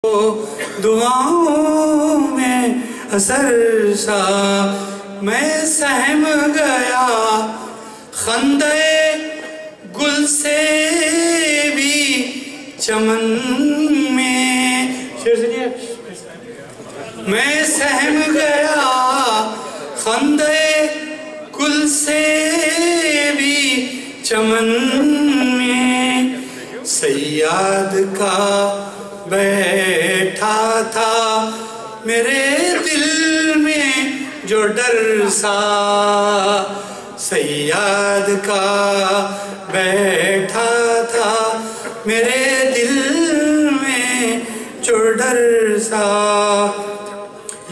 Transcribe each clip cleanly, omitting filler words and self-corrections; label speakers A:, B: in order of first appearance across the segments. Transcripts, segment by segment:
A: दुआओं में असर सा मैं सहम गया खंदे गुल से भी चमन में। शेर सुनिए। मैं सहम गया खंदे गुल से भी चमन में। सैयाद का बैठा था मेरे दिल में जो डर सा। सैयाद का बैठा था मेरे दिल में जो डर सा।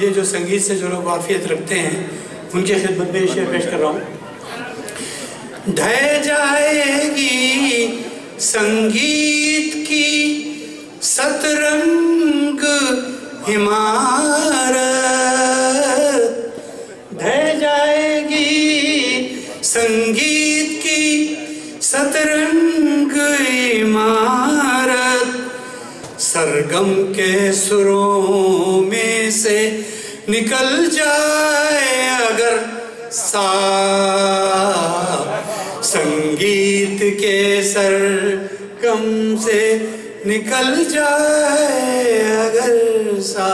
A: ये जो संगीत से जो लोग वाफियत रखते हैं उनकी खिदमत में शेर पेश कर रहा हूँ। ढह जाएगी संगीत की सतरंग इमारत। ढह जाएगी संगीत की सतरंग इमारत। सरगम के सुरों में से निकल जाए अगर सा। संगीत के सरगम से निकल जाए अगर सा।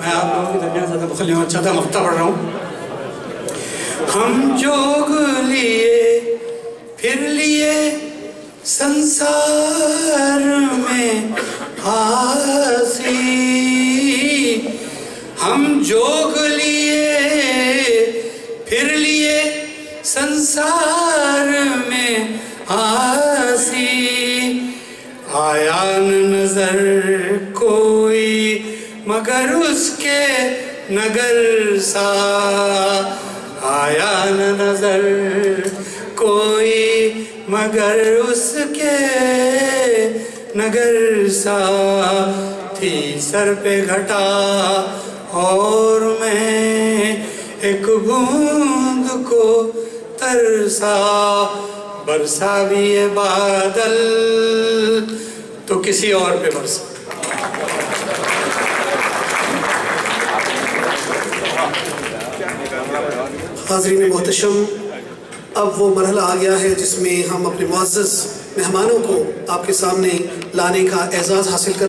A: मैं आप लोगों की दरमियान ज़्यादा मुखलिम अच्छा था मफ्ता पढ़ रहा हूँ। हम जोग लिए फिर लिए संसार में फांसी। हम जोग लिए फिर लिए संसार में फांसी। आया नजर कोई मगर उसके नगर सा। आया नजर कोई मगर उसके नगर सा। थी सर पे घटा और मैं एक बूंद को तरसा। बरसा भी ये बादल तो किसी और पे बरसा।
B: हाज़रीन मोहतरम, अब वो मरहला आ गया है जिसमें हम अपने मुअज़्ज़ज़ मेहमानों को आपके सामने लाने का एजाज़ हासिल कर